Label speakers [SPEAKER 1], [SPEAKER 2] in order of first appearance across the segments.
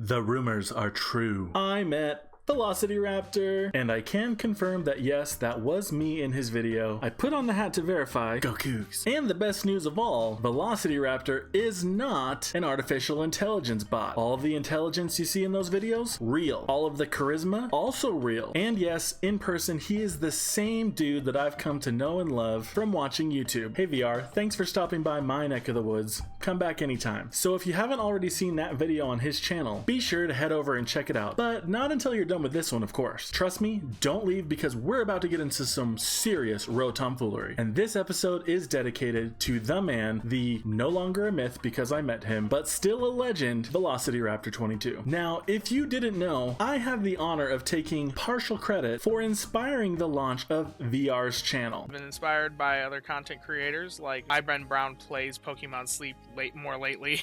[SPEAKER 1] The rumors are true. I met VelocityRaptor, and I can confirm that yes, that was me in his video. I put on the hat to verify. Go Cougs. And the best news of all, VelocityRaptor is not an artificial intelligence bot. All of the intelligence you see in those videos, real. All of the charisma, also real. And yes, in person, he is the same dude that I've come to know and love from watching YouTube. Hey VR, thanks for stopping by my neck of the woods. Come back anytime. So if you haven't already seen that video on his channel, be sure to head over and check it out. But not until you're done with this one, of course. Trust me, don't leave, because we're about to get into some serious Rotom-foolery. And this episode is dedicated to the man, the no longer a myth because I met him, but still a legend, VelocityRaptor 22. Now, if you didn't know, I have the honor of taking partial credit for inspiring the launch of VR's channel.
[SPEAKER 2] I've been inspired by other content creators like Brown plays Pokémon Sleep more lately.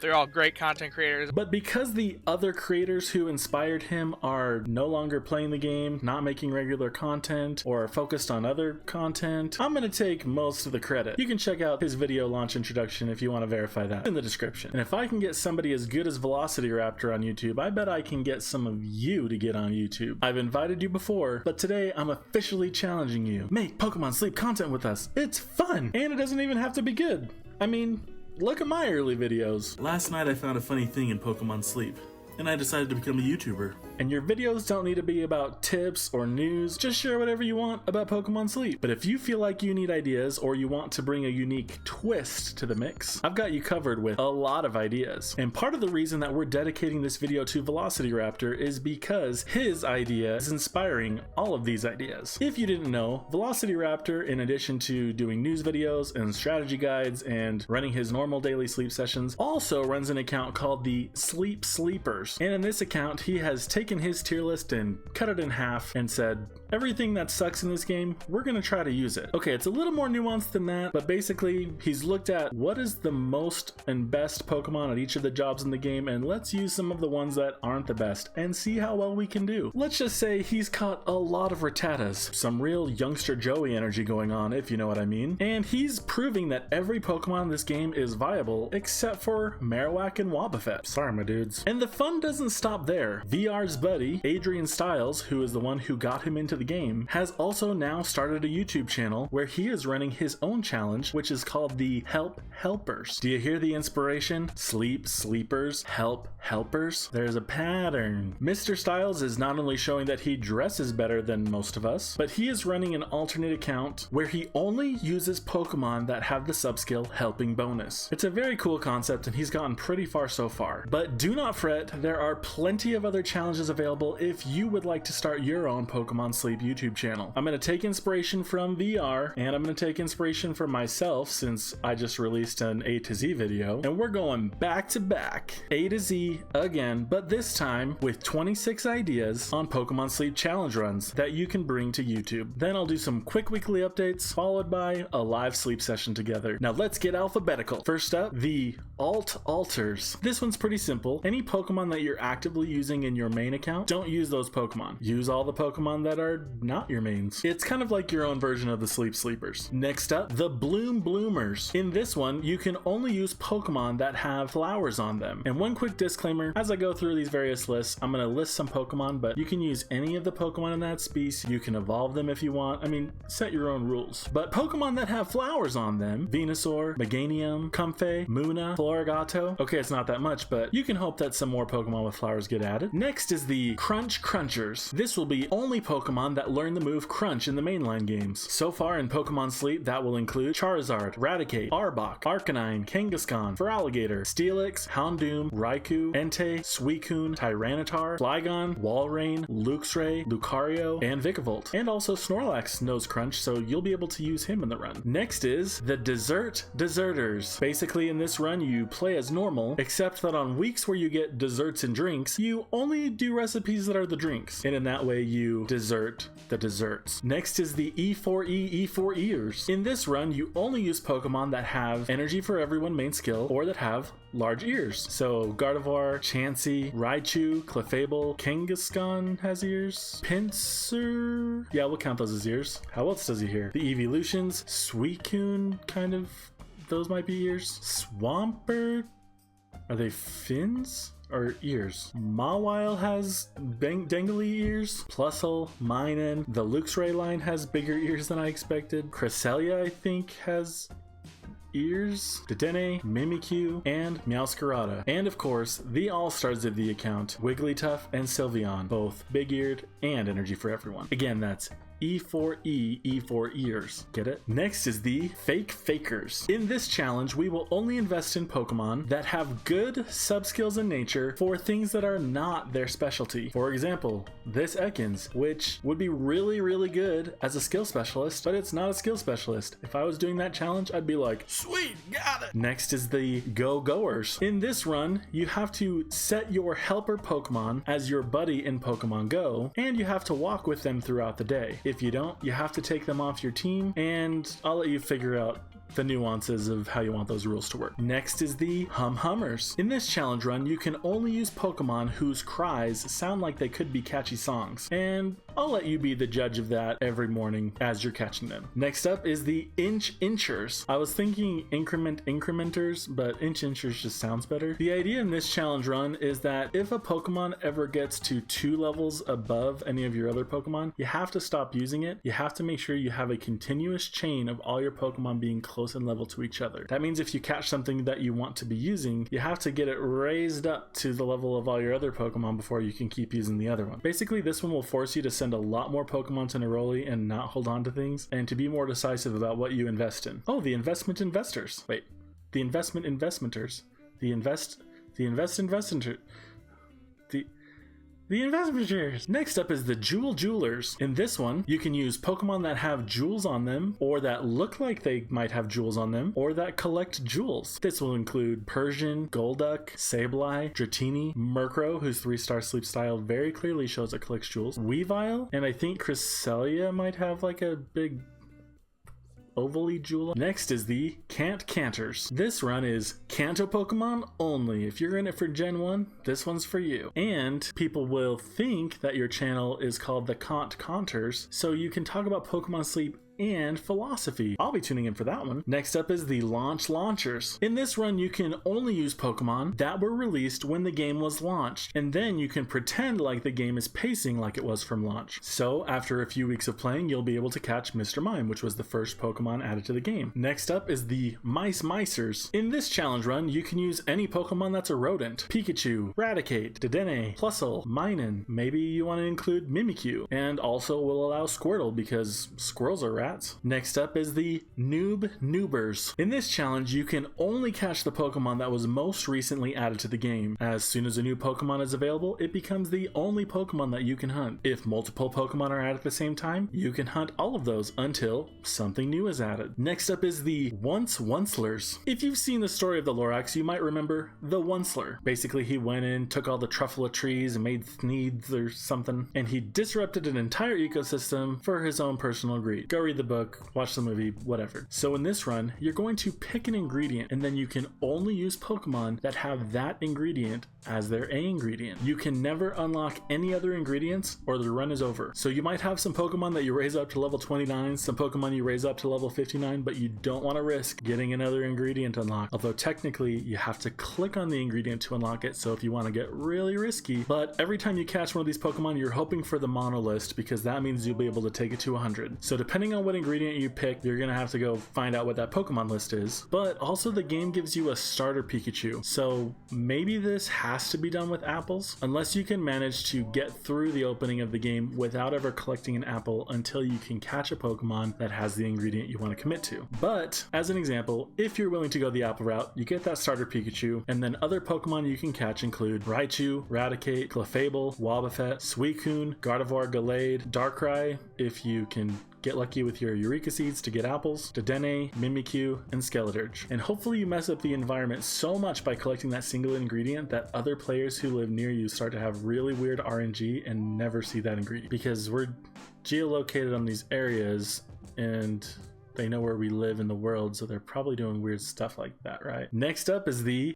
[SPEAKER 2] They're all great content creators.
[SPEAKER 1] But because the other creators who inspired him are no longer playing the game, not making regular content, or are focused on other content, I'm gonna take most of the credit. You can check out his video launch introduction if you want to verify that in the description. And if I can get somebody as good as VelocityRaptor on YouTube, I bet I can get some of you to get on YouTube. I've invited you before, but today I'm officially challenging you. Make Pokemon Sleep content with us. It's fun, and it doesn't even have to be good. I mean, look at my early videos. Last night I found a funny thing in Pokemon Sleep, and I decided to become a YouTuber. And your videos don't need to be about tips or news, just share whatever you want about Pokemon Sleep. But if you feel like you need ideas or you want to bring a unique twist to the mix, I've got you covered with a lot of ideas. And part of the reason that we're dedicating this video to VelocityRaptor is because his idea is inspiring all of these ideas. If you didn't know, VelocityRaptor, in addition to doing news videos and strategy guides and running his normal daily sleep sessions, also runs an account called the Sleep Sleepers. And in this account, he has taken his tier list and cut it in half and said, everything that sucks in this game, we're gonna try to use it. Okay, it's a little more nuanced than that, but basically he's looked at what is the most and best Pokemon at each of the jobs in the game, and let's use some of the ones that aren't the best and see how well we can do. Let's just say he's caught a lot of Rattatas, some real youngster Joey energy going on, if you know what I mean, and he's proving that every Pokemon in this game is viable except for Marowak and Wobbuffet. Sorry, my dudes. And the fun doesn't stop there. VR's buddy, AdrianStyles, who is the one who got him into the game, has also now started a YouTube channel where he is running his own challenge, which is called the Help Helpers. Do you hear the inspiration? Sleep Sleepers, Help Helpers. There's a pattern. Mr. Styles is not only showing that he dresses better than most of us, but he is running an alternate account where he only uses Pokemon that have the subskill Helping bonus. It's a very cool concept, and he's gotten pretty far so far. But do not fret, there are plenty of other challenges available if you would like to start your own Pokemon Sleep YouTube channel. I'm going to take inspiration from VR, and I'm going to take inspiration from myself since I just released an A to Z video, and we're going back to back A to Z again, but this time with 26 ideas on Pokemon Sleep challenge runs that you can bring to YouTube. Then I'll do some quick weekly updates followed by a live sleep session together. Now let's get alphabetical. First up, the alters. This one's pretty simple. Any Pokemon that you're actively using in your main account, don't use those Pokemon. Use all the Pokemon that are not your mains. It's kind of like your own version of the Sleep Sleepers. Next up, the Bloomers. In this one, you can only use Pokemon that have flowers on them. And one quick disclaimer, as I go through these various lists, I'm going to list some Pokemon, but you can use any of the Pokemon in that species. You can evolve them if you want. I mean, set your own rules. But Pokemon that have flowers on them, Venusaur, Meganium, Comfey, Munna, Florigato. Okay, it's not that much, but you can hope that some more Pokemon with flowers get added. Next is the Crunchers. This will be only Pokemon that learn the move Crunch in the mainline games. So far in Pokemon Sleep, that will include Charizard, Raticate, Arbok, Arcanine, Kangaskhan, Feraligatr, Steelix, Houndoom, Raikou, Entei, Suicune, Tyranitar, Flygon, Walrein, Luxray, Lucario, and Vikavolt. And also Snorlax knows Crunch, so you'll be able to use him in the run. Next is the Deserters. Basically in this run, you play as normal, except that on weeks where you get desserts and drinks, you only do recipes that are the drinks, and in that way you desert the desserts. Next is the E4Eers. In this run, you only use Pokemon that have Energy for Everyone main skill or that have large ears. So Gardevoir, Chansey, Raichu, Clefable, Kangaskhan has ears, Pinsir, yeah, we'll count those as ears. How else does he hear? The Evolutions, Suicune, kind of, those might be ears. Swampert, are they fins? are ears. Mawile has dangly ears. Plusle, Minun, the Luxray line has bigger ears than I expected. Cresselia, I think, has ears. Dedenne, Mimikyu, and Meowscarada. And of course, the all-stars of the account, Wigglytuff and Sylveon, both big-eared and energy for everyone. Again, that's E4E, E4 ears. Get it? Next is the Fake Fakers. In this challenge, we will only invest in Pokemon that have good sub-skills in nature for things that are not their specialty. For example, this Ekans, which would be really, really good as a skill specialist, but it's not a skill specialist. If I was doing that challenge, I'd be like, sweet, got it! Next is the Go-Goers. In this run, you have to set your helper Pokemon as your buddy in Pokemon Go, and you have to walk with them throughout the day. If you don't, you have to take them off your team, and I'll let you figure out the nuances of how you want those rules to work. Next is the Hummers. In this challenge run, you can only use Pokemon whose cries sound like they could be catchy songs, and I'll let you be the judge of that every morning as you're catching them. Next up is the Inchers. I was thinking Incrementers, but Inchers just sounds better. The idea in this challenge run is that if a Pokemon ever gets to 2 levels above any of your other Pokemon, you have to stop using it. You have to make sure you have a continuous chain of all your Pokemon being close in level to each other. That means if you catch something that you want to be using, you have to get it raised up to the level of all your other Pokemon before you can keep using the other one. Basically, this one will force you to send a lot more Pokemon to Neroli and not hold on to things, and to be more decisive about what you invest in. Oh, the investment investors. Wait, the investment investmenters. The investmenters. Next up is the Jewelers. In this one, you can use Pokemon that have jewels on them, or that look like they might have jewels on them, or that collect jewels. This will include Persian, Golduck, Sableye, Dratini, Murkrow, whose 3-star sleep style very clearly shows it collects jewels, Weavile, and I think Cresselia might have like a big ovally jewel. Next is the Canters. This run is Kanto Pokemon only. If you're in it for Gen 1, this one's for you. And people will think that your channel is called the Canters, so you can talk about Pokemon Sleep and philosophy. I'll be tuning in for that one. Next up is the Launchers. In this run, you can only use Pokemon that were released when the game was launched, and then you can pretend like the game is pacing like it was from launch. So after a few weeks of playing, you'll be able to catch Mr. Mime, which was the first Pokemon added to the game. Next up is the Micers. In this challenge run, you can use any Pokemon that's a rodent. Pikachu, Raticate, Dedenne, Plusle, Minun. Maybe you want to include Mimikyu, and also will allow Squirtle because squirrels are rats. Next up is the Noobers. In this challenge, you can only catch the Pokemon that was most recently added to the game. As soon as a new Pokemon is available, it becomes the only Pokemon that you can hunt. If multiple Pokemon are added at the same time, you can hunt all of those until something new is added. Next up is the Oncelers. If you've seen the story of the Lorax, you might remember the Onceler. Basically, he went in, took all the truffle trees and made Sneeds or something, and he disrupted an entire ecosystem for his own personal greed. Go read the book, watch the movie, whatever. So in this run, you're going to pick an ingredient, and then you can only use Pokemon that have that ingredient as their A ingredient. You can never unlock any other ingredients or the run is over. So you might have some Pokemon that you raise up to level 29, some Pokemon you raise up to level 59, but you don't want to risk getting another ingredient unlocked. Although technically you have to click on the ingredient to unlock it, so if you want to get really risky, but every time you catch one of these Pokemon, you're hoping for the mono list because that means you'll be able to take it to 100. So depending on what ingredient you pick, you're gonna have to go find out what that Pokemon list is. But also the game gives you a starter Pikachu, so maybe this has to be done with apples, unless you can manage to get through the opening of the game without ever collecting an apple until you can catch a Pokemon that has the ingredient you want to commit to. But as an example, if you're willing to go the apple route, you get that starter Pikachu, and then other Pokemon you can catch include Raichu, Raticate, Clefable, Wobbuffet, Suicune, Gardevoir, Gallade, Darkrai, if you can get lucky with your Eureka Seeds to get apples, Dedenne, Mimikyu, and Skeledirge. And hopefully you mess up the environment so much by collecting that single ingredient that other players who live near you start to have really weird RNG and never see that ingredient. Because we're geolocated on these areas and they know where we live in the world, so they're probably doing weird stuff like that, right? Next up is the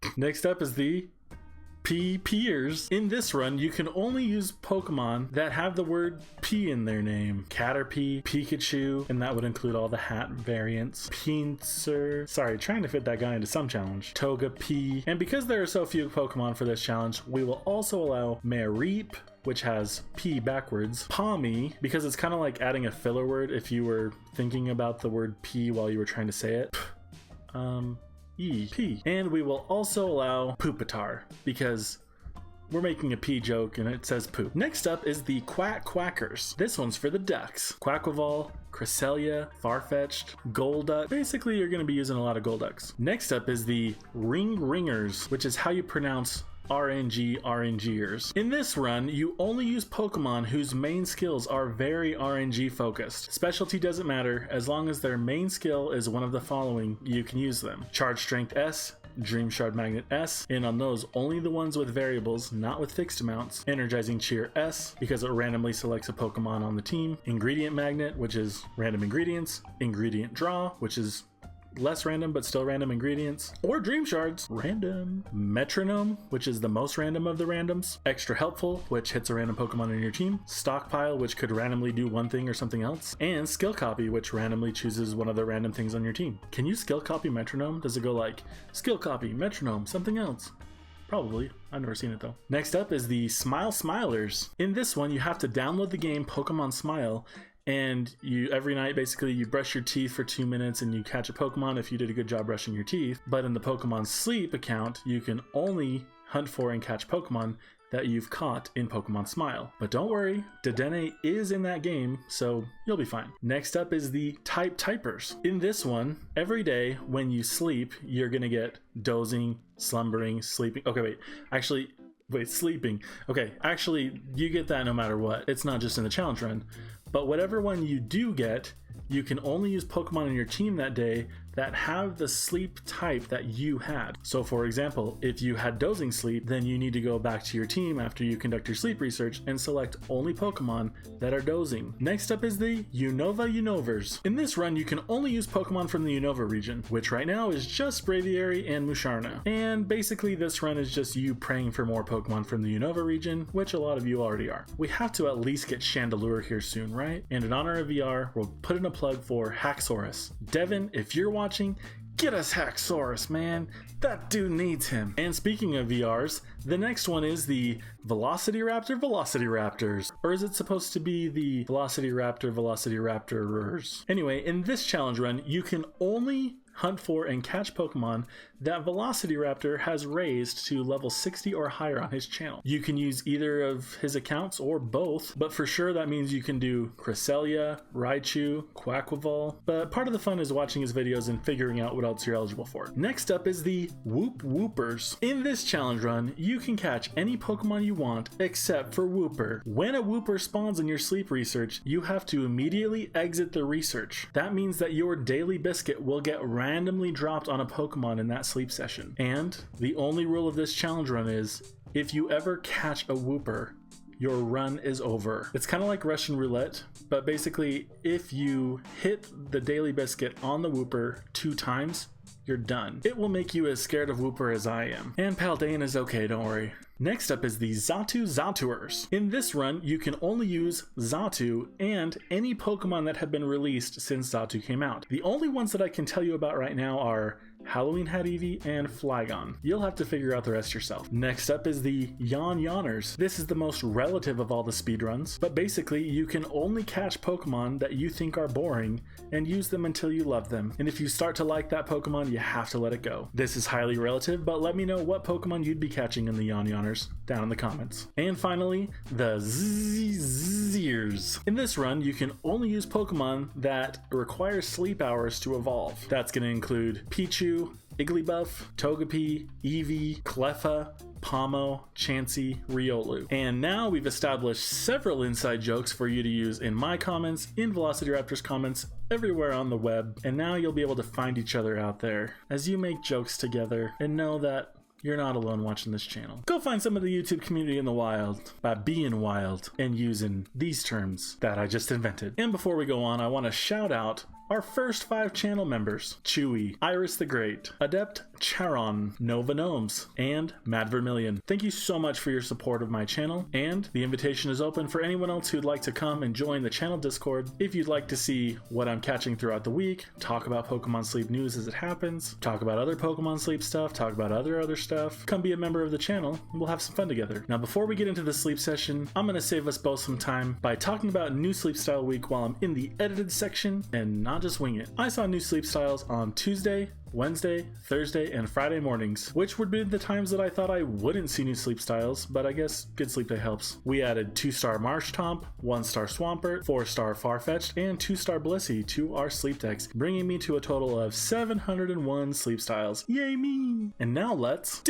[SPEAKER 1] Peers. In this run, you can only use Pokemon that have the word P in their name. Caterpie, Pikachu, and that would include all the hat variants. Pinsir, sorry, trying to fit that guy into some challenge. Togepi, and because there are so few Pokemon for this challenge, we will also allow Mareep, which has P backwards. Palmy, because it's kind of like adding a filler word if you were thinking about the word P while you were trying to say it. P. And we will also allow Pupitar, because we're making a P joke and it says poop. Next up is the Quackers. This one's for the ducks. Quaquaval, Cresselia, Farfetch'd, Golduck. Basically, you're going to be using a lot of Golducks. Next up is the Ringers, which is how you pronounce RNGers. In this run, you only use Pokemon whose main skills are very RNG focused. Specialty doesn't matter, as long as their main skill is one of the following, you can use them. Charge Strength S, Dream Shard Magnet S, and on those, only the ones with variables, not with fixed amounts. Energizing Cheer S, because it randomly selects a Pokemon on the team. Ingredient Magnet, which is random ingredients. Ingredient Draw, which is less random but still random ingredients, or Dream Shards, random. Metronome, which is the most random of the randoms. Extra Helpful, which hits a random Pokemon in your team. Stockpile, which could randomly do one thing or something else. And Skill Copy, which randomly chooses one of the random things on your team. Can you Skill Copy Metronome? Does it go like Skill Copy Metronome something else? Probably. I've never seen it though. Next up is the Smile Smilers. In this one, you have to download the game Pokemon Smile, and you every night basically you brush your teeth for 2 minutes and you catch a Pokemon if you did a good job brushing your teeth. But in the Pokemon Sleep account, you can only hunt for and catch Pokemon that you've caught in Pokemon Smile. But don't worry, Dedenne is in that game, so you'll be fine. Next up is the Typers. In this one, every day when you sleep, you're gonna get dozing, slumbering, sleeping. Okay, sleeping. Okay, actually, you get that no matter what. It's not just in the challenge run. But whatever one you do get, you can only use Pokemon in your team that day that have the sleep type that you had. So for example, if you had dozing sleep, then you need to go back to your team after you conduct your sleep research and select only Pokemon that are dozing. Next up is the Unovers. In this run, you can only use Pokemon from the Unova region, which right now is just Braviary and Musharna. And basically this run is just you praying for more Pokemon from the Unova region, which a lot of you already are. We have to at least get Chandelure here soon, right? And in honor of VR, we'll put in a plug for Haxorus. Devin, if you're watching, get us Haxorus, man. That dude needs him. And speaking of VRs, the next one is the VelocityRaptor VelocityRaptors. Or is it supposed to be the VelocityRaptor VelocityRaptorers? Anyway, in this challenge run, you can only hunt for and catch Pokemon that VelocityRaptor has raised to level 60 or higher on his channel. You can use either of his accounts or both, but for sure that means you can do Cresselia, Raichu, Quaquaval, but part of the fun is watching his videos and figuring out what else you're eligible for. Next up is the Woopers. In this challenge run, you can catch any Pokemon you want except for Wooper. When a Wooper spawns in your sleep research, you have to immediately exit the research. That means that your daily biscuit will get randomly dropped on a Pokemon in that sleep session. And the only rule of this challenge run is, if you ever catch a Wooper, your run is over. It's kind of like Russian roulette, but basically if you hit the daily biscuit on the Wooper 2 times, you're done. It will make you as scared of Wooper as I am. And Paldean is okay, don't worry. Next up is the Xatu's. In this run, you can only use Xatu and any Pokemon that have been released since Xatu came out. The only ones that I can tell you about right now are Halloween Hat Eevee and Flygon. You'll have to figure out the rest yourself. Next up is the Yawners. This is the most relative of all the speedruns, but basically you can only catch Pokemon that you think are boring and use them until you love them. And if you start to like that Pokemon, you have to let it go. This is highly relative, but let me know what Pokemon you'd be catching in the Yawners down in the comments. And finally, the Zeers. In this run, you can only use Pokemon that require sleep hours to evolve. That's going to include Pichu, Igglybuff, Togepi, Eevee, Cleffa, Pomo, Chansey, Riolu. And now we've established several inside jokes for you to use in my comments, in VelocityRaptor's comments, everywhere on the web, and now you'll be able to find each other out there as you make jokes together and know that you're not alone watching this channel. Go find some of the YouTube community in the wild by being wild and using these terms that I just invented. And before we go on, I want to shout out Our first 5 channel members: Chewy, Iris the Great, Adept Charon, Nova Gnomes, and Mad Vermilion. Thank you so much for your support of my channel, and the invitation is open for anyone else who'd like to come and join the channel Discord. If you'd like to see what I'm catching throughout the week, talk about Pokemon Sleep news as it happens, talk about other Pokemon Sleep stuff, talk about other stuff, come be a member of the channel and we'll have some fun together. Now before we get into the sleep session, I'm going to save us both some time by talking about new sleep style week while I'm in the edited section and not just wing it. I saw new sleep styles on Tuesday, Wednesday, Thursday, and Friday mornings, which would be the times that I thought I wouldn't see new sleep styles, but I guess good sleep day helps. We added 2-star Marshtomp, 1-star Swampert, 4-star Farfetch'd, and 2-star Blissey to our sleep decks, bringing me to a total of 701 sleep styles. Yay me! And now let's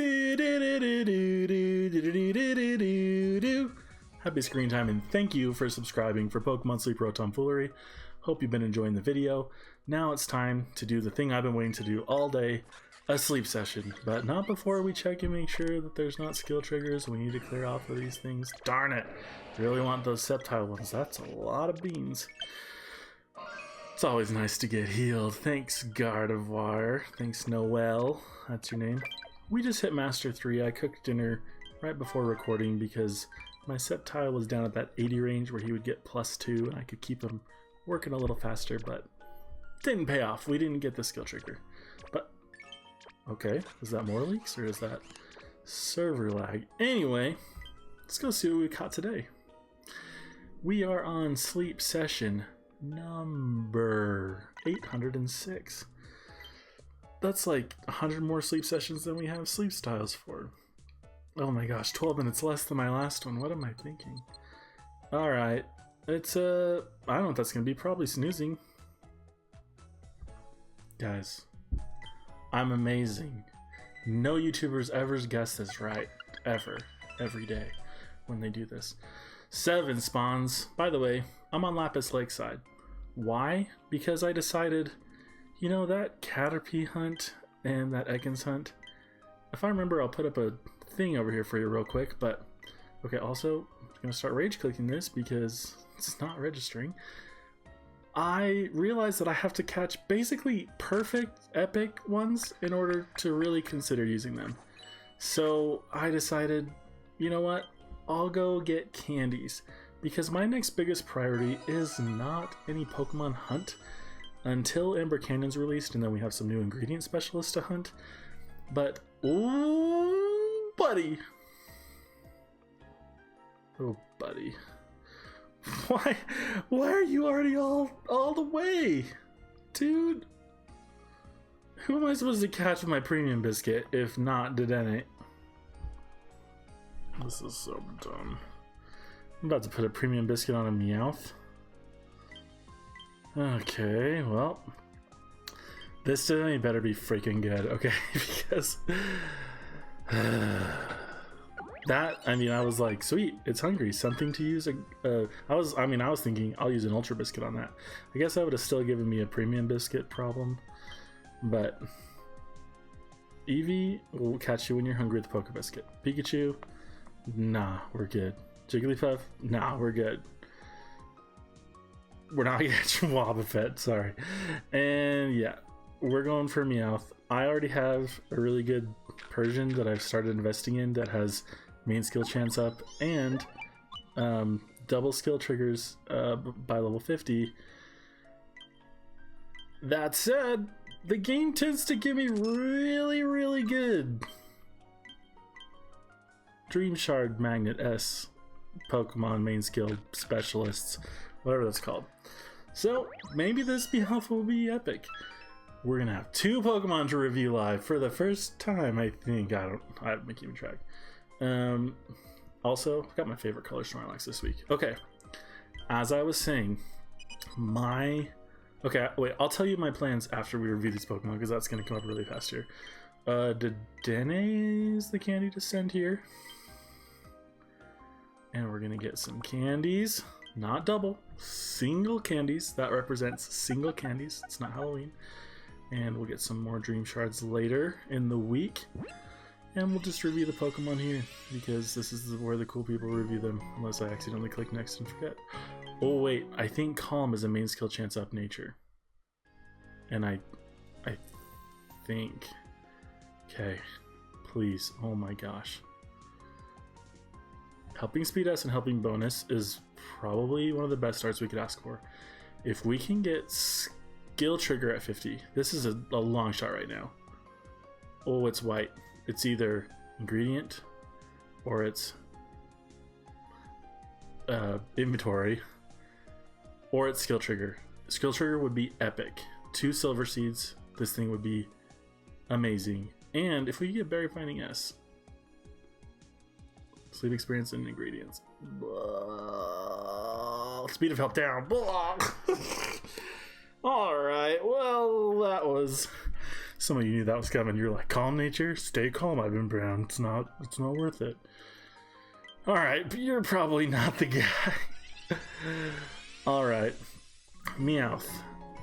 [SPEAKER 1] happy screen time, and thank you for subscribing for Pokemon Sleep Rotom-foolery. Hope you've been enjoying the video. Now it's time to do the thing I've been waiting to do all day, a sleep session. But not before we check and make sure that there's not skill triggers we need to clear off of these things. Darn it! Really want those Sceptile ones. That's a lot of beans. It's always nice to get healed. Thanks, Gardevoir. Thanks, Noel. That's your name. We just hit Master 3. I cooked dinner right before recording because my Sceptile was down at that 80 range where he would get +2 and I could keep him working a little faster, but didn't pay off. We didn't get the skill trigger. But okay, is that more leaks or is that server lag? Anyway, let's go see what we caught today. We are on sleep session number 806. That's like 100 more sleep sessions than we have sleep styles for. Oh my gosh, 12 minutes less than my last one. What am I thinking? Alright, it's I don't know what that's gonna be, probably snoozing. Guys, I'm amazing. No YouTubers ever guess this right, ever, every day when they do this. 7 spawns. By the way, I'm on Lapis Lakeside. Why? Because I decided, you know, that Caterpie hunt and that Ekans hunt, if I remember, I'll put up a thing over here for you real quick, but okay, also I'm gonna start rage clicking this because it's not registering. I realized that I have to catch basically perfect epic ones in order to really consider using them. So I decided, you know what, I'll go get candies because my next biggest priority is not any Pokemon hunt until Amber Canyon's released, and then we have some new ingredient specialists to hunt. But ooh, buddy, oh buddy, why are you already all the way, dude? Who am I supposed to catch with my premium biscuit if not Dedenne? This is so dumb. I'm about to put a premium biscuit on a Meowth. Okay, well, this Dedenne better be freaking good, okay? Because that, I mean, I was like, sweet, it's hungry, something to use. I was thinking I'll use an Ultra Biscuit on that. I guess that would have still given me a premium biscuit problem, but Eevee will catch you when you're hungry with the Poke Biscuit. Pikachu, nah, we're good. Jigglypuff, nah, we're good. We're not gonna catch Wobbuffet, sorry. And yeah, we're going for Meowth. I already have a really good Persian that I've started investing in that has main skill chance up and double skill triggers by level 50. That said, the game tends to give me really good Dream Shard Magnet S Pokemon main skill specialists, whatever that's called. So maybe this Meowth will be epic. We're gonna have 2 Pokemon to review live for the first time, I think. I haven't been keeping track. Also, I got my favorite color Snorlax this week. Okay, as I was saying, okay, wait, I'll tell you my plans after we review these Pokemon because that's gonna come up really fast here. Dedenne is the candy to send here. And we're gonna get some candies, not double, single candies. That represents single candies. It's not Halloween. And we'll get some more Dream Shards later in the week. And we'll just review the Pokemon here because this is where the cool people review them, unless I accidentally click next and forget. Oh wait, I think Calm is a main skill chance up nature. And I think, okay, please, oh my gosh. Helping Speed S and Helping Bonus is probably one of the best starts we could ask for. If we can get Skill Trigger at 50, this is a long shot right now. Oh, it's white. It's either Ingredient or it's Inventory or it's Skill Trigger. Skill Trigger would be epic. 2 Silver Seeds, this thing would be amazing. And if we get Berry Finding S, Sleep Experience and Ingredients. Speed of Help down. Alright, well, that was... Some of you knew that was coming. You're like, calm nature, stay calm, Ivan Brown. It's not worth it. Alright, but you're probably not the guy. Alright. Meowth.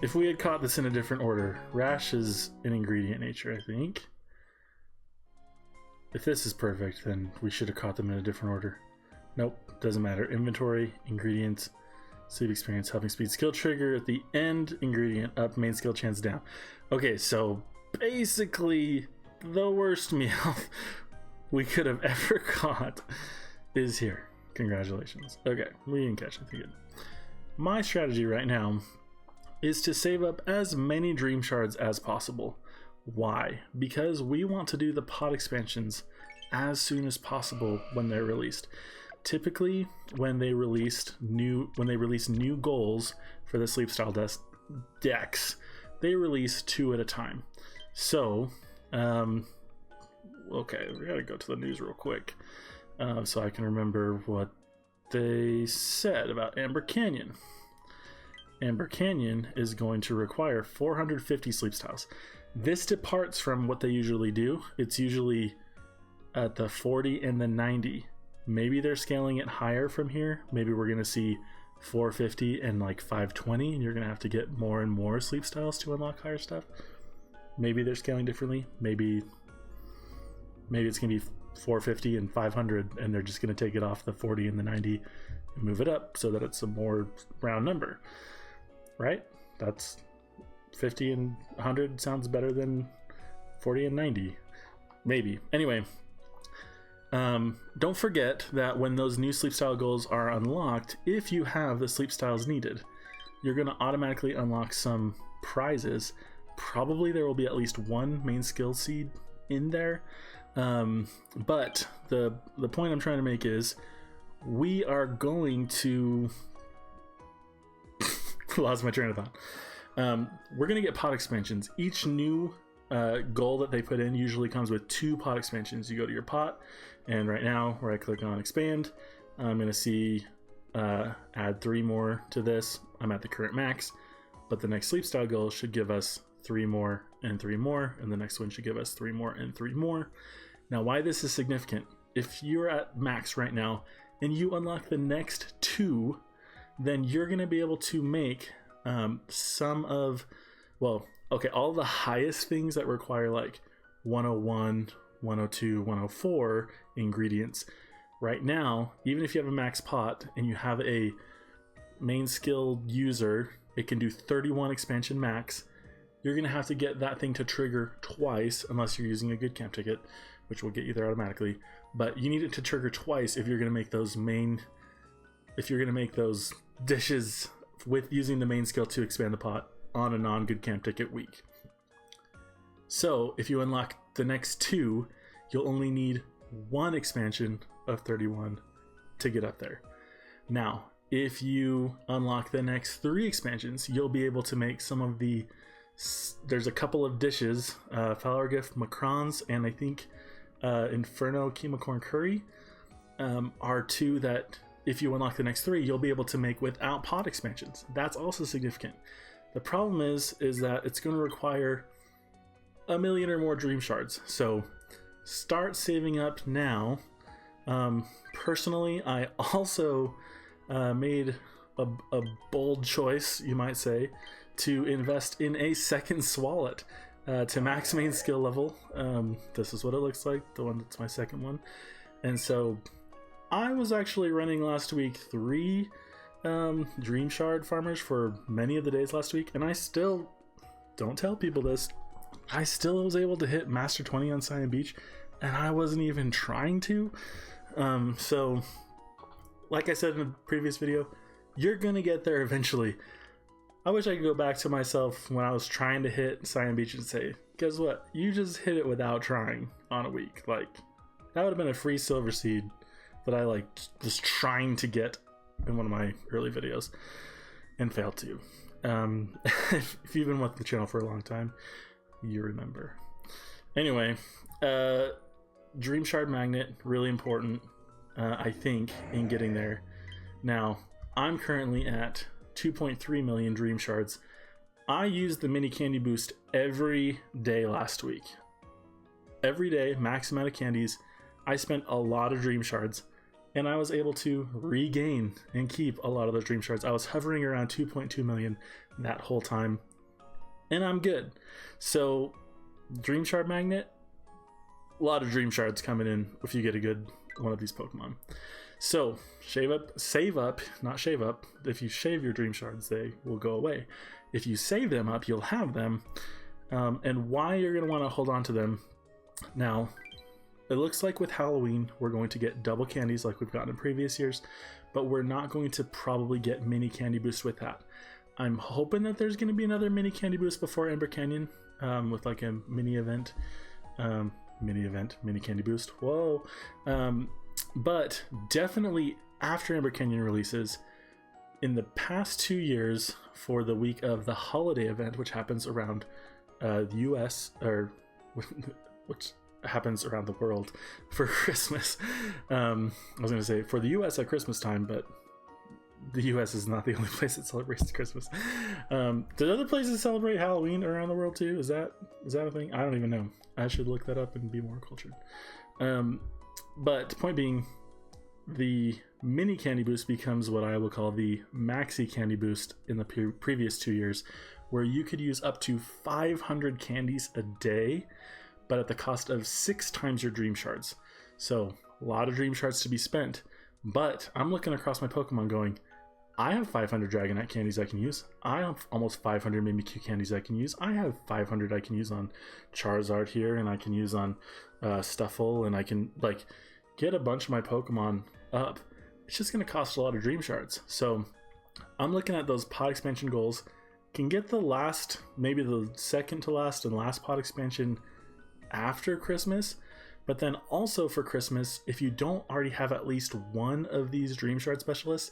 [SPEAKER 1] If we had caught this in a different order, Rash is an ingredient nature, I think. If this is perfect, then we should have caught them in a different order. Nope, doesn't matter. Inventory, ingredients, Sleep Experience, Helping Speed, Skill Trigger at the end, ingredient up, main skill chance down. Okay, so basically the worst meal we could have ever caught is here. Congratulations. Okay, we didn't catch anything good. My strategy right now is to save up as many dream shards as possible. Why? Because we want to do the pod expansions as soon as possible when they're released. Typically, when they release new goals for the Sleep Style decks, they release 2 at a time. So, okay, we gotta go to the news real quick so I can remember what they said about Amber Canyon. Amber Canyon is going to require 450 Sleep Styles. This departs from what they usually do. It's usually at the 40 and the 90. Maybe they're scaling it higher from here. Maybe we're going to see 450 and like 520, and you're going to have to get more and more Sleep Styles to unlock higher stuff. Maybe they're scaling differently. Maybe it's going to be 450 and 500, and they're just going to take it off the 40 and the 90 and move it up so that it's a more round number. Right? That's 50 and 100 sounds better than 40 and 90. Maybe. Anyway, don't forget that when those new sleep style goals are unlocked, if you have the sleep styles needed, you're going to automatically unlock some prizes. Probably there will be at least 1 main skill seed in there. But the point I'm trying to make is we are going to lost my train of thought. We're going to get pod expansions. Each new goal that they put in usually comes with 2 pod expansions. You go to your pot, and right now where I click on expand, I'm going to see add 3 more to this. I'm at the current max, but the next sleep style goal should give us 3 more and 3 more, and the next one should give us 3 more and 3 more. Now, why this is significant, if you're at max right now and you unlock the next 2, then you're going to be able to make some of, well, okay, all the highest things that require like 101, 102, 104 ingredients. Right now, even if you have a max pot and you have a main skill user, it can do 31 expansion max. You're going to have to get that thing to trigger twice unless you're using a good camp ticket, which will get you there automatically. But you need it to trigger twice if you're going to make those dishes with using the main skill to expand the pot on a non-good camp ticket week. So if you unlock the next 2, you'll only need 1 expansion of 31 to get up there. Now, if you unlock the next 3 expansions, you'll be able to make some of the, there's a couple of dishes, Flower Gift Macrons and I think Inferno Keema Corn Curry are 2 that if you unlock the next 3, you'll be able to make without pod expansions. That's also significant. The problem is that it's going to require 1 million or more dream shards. So start saving up now. Personally, I also made a bold choice, you might say, to invest in a second Swallet to max main skill level. This is what it looks like, the one that's my second one. And so I was actually running last week 3 Dream Shard farmers for many of the days last week, and I still don't tell people this, I still was able to hit Master 20 on Cyan Beach, and I wasn't even trying to. So, like I said in a previous video, you're gonna get there eventually. I wish I could go back to myself when I was trying to hit Cyan Beach and say, guess what? You just hit it without trying on a week. Like, that would have been a free silver seed that I like was trying to get in one of my early videos and failed to. If you've been with the channel for a long time, you remember. Anyway, Dream Shard Magnet, really important, I think, in getting there. Now, I'm currently at 2.3 million Dream Shards. I used the mini candy boost every day last week. Every day, max amount of candies. I spent a lot of Dream Shards, and I was able to regain and keep a lot of those Dream Shards. I was hovering around 2.2 million that whole time, and I'm good. So, Dream Shard Magnet, a lot of Dream Shards coming in if you get a good one of these Pokemon. So, save up, not shave up. If you shave your Dream Shards, they will go away. If you save them up, you'll have them. And why you're going to want to hold on to them. Now, it looks like with Halloween, we're going to get double candies like we've gotten in previous years, but we're not going to probably get mini candy boost with that. I'm hoping that there's going to be another mini candy boost before Ember Canyon, with like a mini candy boost. Whoa. But definitely after Ember Canyon releases, in the past 2 years, for the week of the holiday event, which happens around the US, or which happens around the world for Christmas. I was going to say for the US at Christmas time, but the US is not the only place that celebrates Christmas. Did other places celebrate Halloween around the world too? Is that a thing? I don't even know. I should look that up and be more cultured. But point being, the mini candy boost becomes what I will call the maxi candy boost in the previous 2 years, where you could use up to 500 candies a day, but at the cost of 6 times your Dream Shards. So a lot of Dream Shards to be spent, but I'm looking across my Pokemon going, I have 500 Dragonite candies I can use. I have almost 500 Mimikyu candies I can use. I have 500 I can use on Charizard here, and I can use on Stuffle, and I can like get a bunch of my Pokemon up. It's just going to cost a lot of Dream Shards. So I'm looking at those pod expansion goals. Can get the last, maybe the second to last and last pod expansion after Christmas. But then also for Christmas, if you don't already have at least one of these Dream Shard specialists,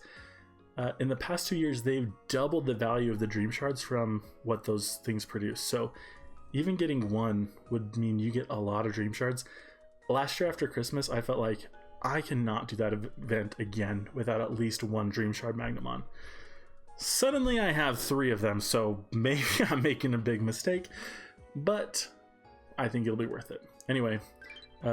[SPEAKER 1] in the past 2 years, they've doubled the value of the Dream Shards from what those things produce. So even getting one would mean you get a lot of Dream Shards. Last year after Christmas, I felt like I cannot do that event again without at least one Dream Shard Magnamon. Suddenly I have 3 of them, so maybe I'm making a big mistake, but I think it'll be worth it. Anyway,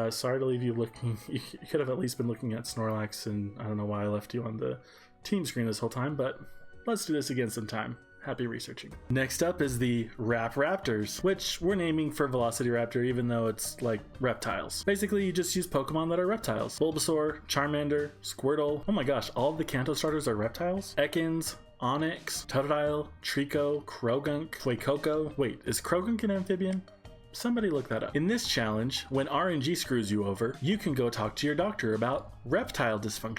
[SPEAKER 1] sorry to leave you looking. You could have at least been looking at Snorlax, and I don't know why I left you on the team screen this whole time, but let's do this again sometime. Happy researching. Next up is the Raptors, which we're naming for VelocityRaptor, even though it's like reptiles. Basically, you just use Pokemon that are reptiles. Bulbasaur, Charmander, Squirtle. Oh my gosh, all of the Kanto starters are reptiles? Ekans, Onix, Totodile, Trico, Krogunk, Fuecoco. Wait, is Krogunk an amphibian? Somebody look that up. In this challenge, when RNG screws you over, you can go talk to your doctor about reptile dysfunction.